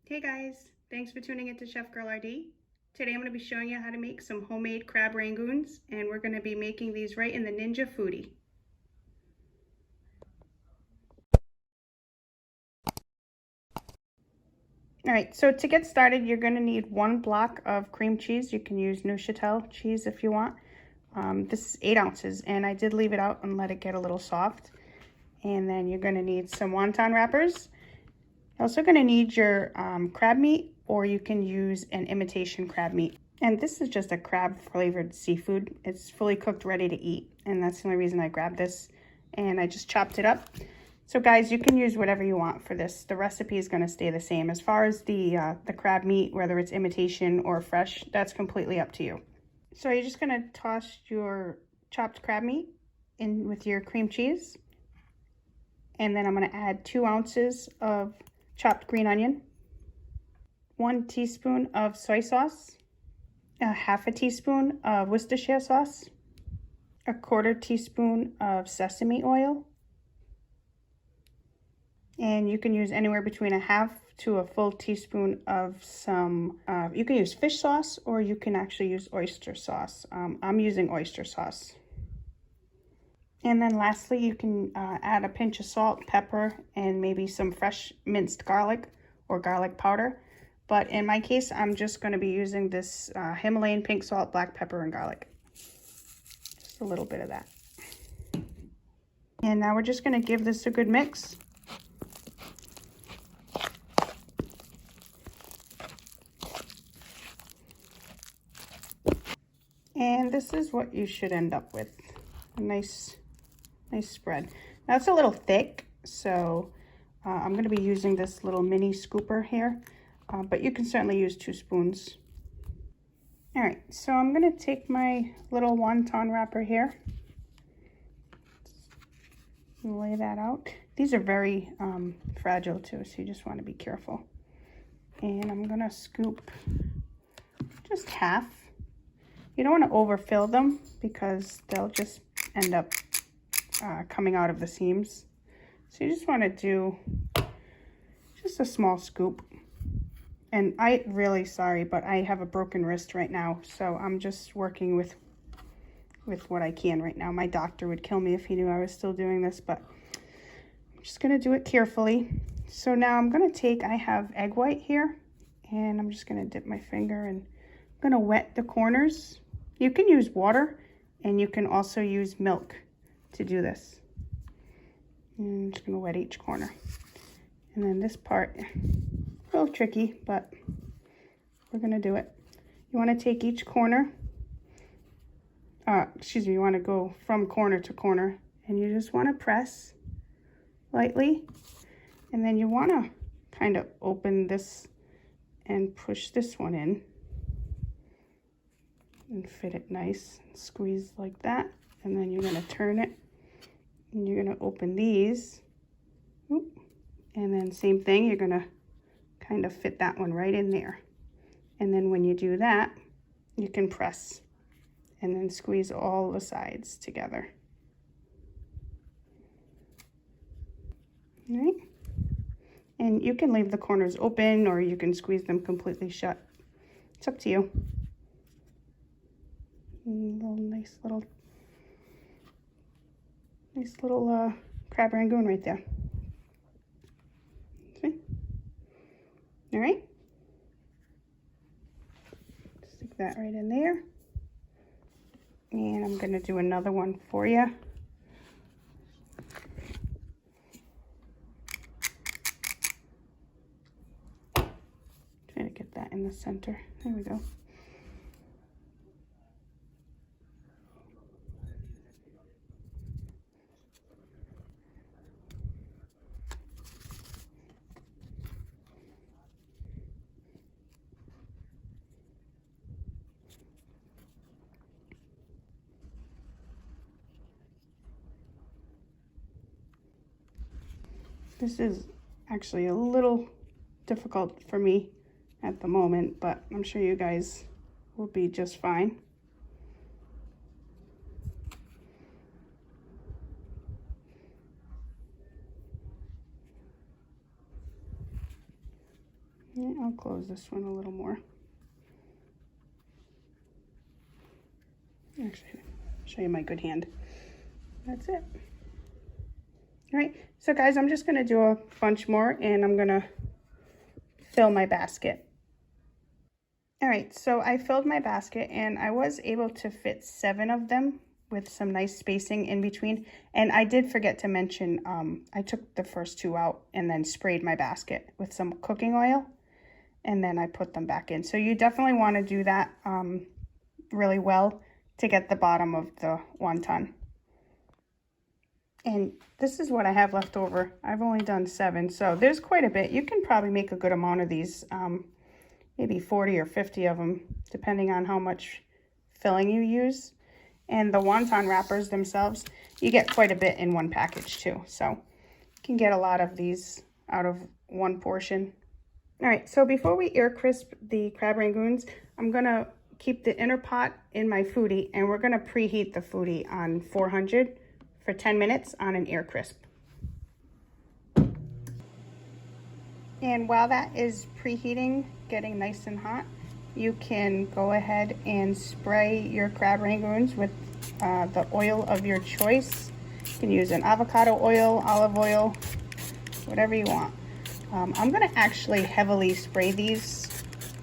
Hey guys, thanks for tuning into Chef Girl RD. Today I'm going to be showing you how to make some homemade crab rangoons, and we're going to be making these right in the Ninja Foodi. Alright, so to get started you're going to need 1 block of cream cheese. You can use neufchatel cheese if you want. This is 8 ounces and I did leave it out and let it get a little soft. And then you're going to need some wonton wrappers. You're also going to need your crab meat, or you can use an imitation crab meat. And this is just a crab flavored seafood. It's fully cooked, ready to eat. And that's the only reason I grabbed this. And I just chopped it up. So guys, you can use whatever you want for this. The recipe is going to stay the same. As far as the crab meat, whether it's imitation or fresh, that's completely up to you. So you're just going to toss your chopped crab meat in with your cream cheese. And then I'm going to add 2 ounces of chopped green onion, 1 teaspoon of soy sauce, a half a teaspoon of Worcestershire sauce, a 1/4 teaspoon of sesame oil, and you can use anywhere between a half to a full teaspoon of some, you can use fish sauce or you can actually use oyster sauce. I'm using oyster sauce. And then lastly, you can add a pinch of salt, pepper, and maybe some fresh minced garlic or garlic powder. But in my case, I'm just going to be using this Himalayan pink salt, black pepper, and garlic. Just a little bit of that. And now we're just going to give this a good mix. And this is what you should end up with. A nice spread. Now it's a little thick, so I'm going to be using this little mini scooper here, but you can certainly use 2 spoons. All right, so I'm going to take my little wonton wrapper here, lay that out. These are very fragile too, so you just want to be careful. And I'm going to scoop just half. You don't want to overfill them because they'll just end up coming out of the seams. So you just want to do just a small scoop. And I really sorry, but I have a broken wrist right now, so I'm just working with what I can right now. My doctor would kill me if he knew I was still doing this, but I'm just going to do it carefully. So now I'm going to take, I have egg white here, and I'm just going to dip my finger and I'm going to wet the corners. You can use water and you can also use milk to do this. And I'm just going to wet each corner. And then this part, a little tricky, but we're going to do it. You want to take each corner, you want to go from corner to corner, and you just want to press lightly. And then you want to kind of open this and push this one in and fit it nice. Squeeze like that, and then you're going to turn it. And you're going to open these, and then same thing, you're going to kind of fit that one right in there. And then when you do that, you can press and then squeeze all the sides together. All right? And you can leave the corners open or you can squeeze them completely shut. It's up to you. Nice little crab rangoon right there. See? All right. Stick that right in there. And I'm going to do another one for you. Try to get that in the center. There we go. This is actually a little difficult for me at the moment, but I'm sure you guys will be just fine. And I'll close this one a little more. Actually, I'll show you my good hand. That's it. All right, so guys, I'm just gonna do a bunch more and I'm gonna fill my basket. All right, so I filled my basket and I was able to fit 7 of them with some nice spacing in between. And I did forget to mention, I took the first 2 out and then sprayed my basket with some cooking oil. And then I put them back in. So you definitely want to do that really well to get the bottom of the wonton. And this is what I have left over. I've only done 7, so there's quite a bit. You can probably make a good amount of these, maybe 40 or 50 of them, depending on how much filling you use. And the wonton wrappers themselves, you get quite a bit in one package too. So you can get a lot of these out of one portion. All right, so before we air crisp the crab rangoons, I'm gonna keep the inner pot in my foodie and we're gonna preheat the foodie on 400 for 10 minutes on an air crisp. And while that is preheating, getting nice and hot, you can go ahead and spray your crab rangoons with the oil of your choice. You can use an avocado oil, olive oil, whatever you want. I'm gonna actually heavily spray these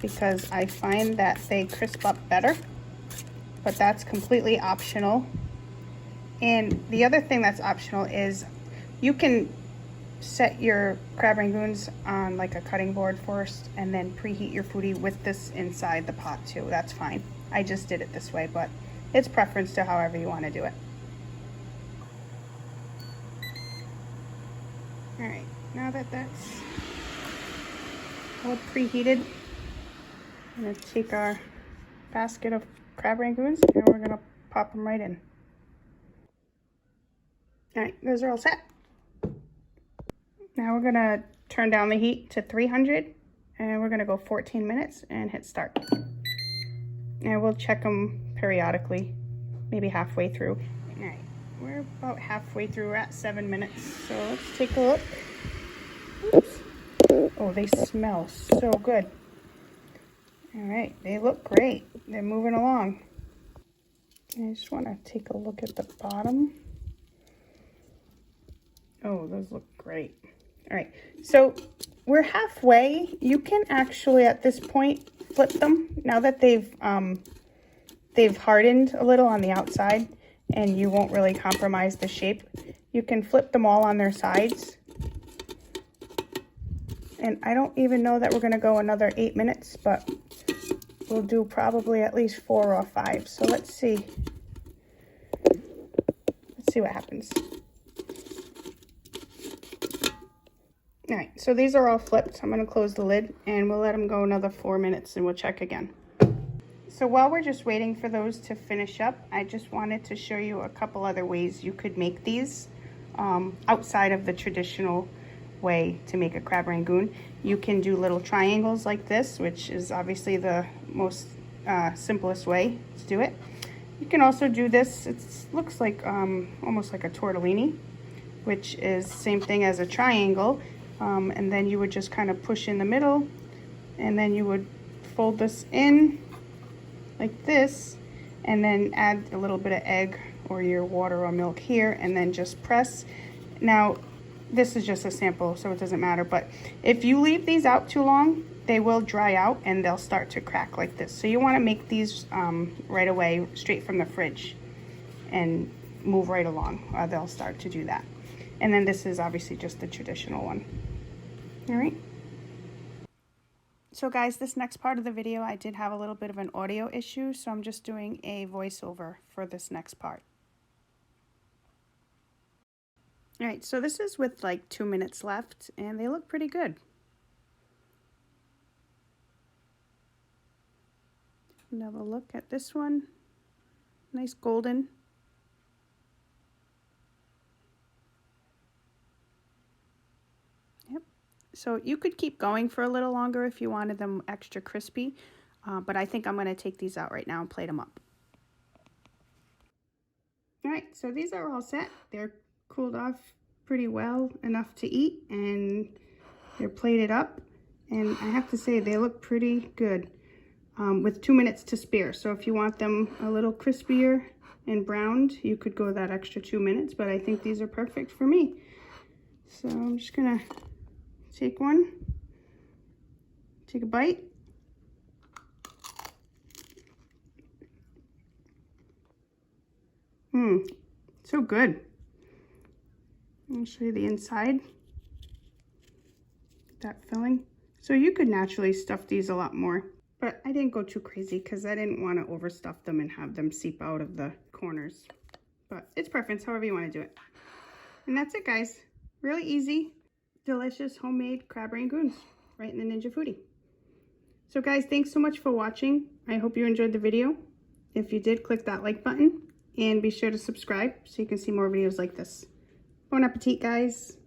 because I find that they crisp up better, but that's completely optional. And the other thing that's optional is you can set your crab rangoons on like a cutting board first and then preheat your foodie with this inside the pot too. That's fine. I just did it this way, but it's preference to however you want to do it. All right, now that that's all preheated, I'm gonna take our basket of crab rangoons and we're gonna pop them right in. All right, those are all set. Now we're gonna turn down the heat to 300 and we're gonna go 14 minutes and hit start. And we'll check them periodically, maybe halfway through. All right, we're about halfway through, we're at 7 minutes. So let's take a look. Oops. Oh, they smell so good. All right, they look great. They're moving along. I just want to take a look at the bottom. Oh, those look great. All right, so we're halfway. You can actually, at this point, flip them. Now that they've hardened a little on the outside and you won't really compromise the shape, you can flip them all on their sides. And I don't even know that we're gonna go another 8 minutes, but we'll do probably at least 4 or 5. So let's see. Let's see what happens. All right, so these are all flipped. I'm gonna close the lid and we'll let them go another 4 minutes and we'll check again. So while we're just waiting for those to finish up, I just wanted to show you a couple other ways you could make these outside of the traditional way to make a crab rangoon. You can do little triangles like this, which is obviously the most simplest way to do it. You can also do this. It looks like almost like a tortellini, which is the same thing as a triangle. And then you would just kind of push in the middle and then you would fold this in like this and then add a little bit of egg or your water or milk here and then just press. Now, this is just a sample, so it doesn't matter, but if you leave these out too long, they will dry out and they'll start to crack like this. So you want to make these right away, straight from the fridge, and move right along. They'll start to do that. And then this is obviously just the traditional one. All right. So guys, this next part of the video, I did have a little bit of an audio issue, so I'm just doing a voiceover for this next part. All right, so this is with like 2 minutes left, and they look pretty good. Another look at this one. Nice golden. Yep. So you could keep going for a little longer if you wanted them extra crispy, but I think I'm going to take these out right now and plate them up. All right, so these are all set. They're cooled off pretty well enough to eat, and they're plated up. And I have to say, they look pretty good with 2 minutes to spare. So if you want them a little crispier and browned, you could go that extra 2 minutes, but I think these are perfect for me. So I'm just gonna take one, take a bite. So good. I'll show you the inside, that filling. So you could naturally stuff these a lot more, but I didn't go too crazy because I didn't want to overstuff them and have them seep out of the corners. But it's preference, however you want to do it. And that's it, guys. Really easy, delicious homemade crab rangoons right in the Ninja Foodi. So guys, thanks so much for watching. I hope you enjoyed the video. If you did, click that like button and be sure to subscribe so you can see more videos like this. Bon appetit, guys.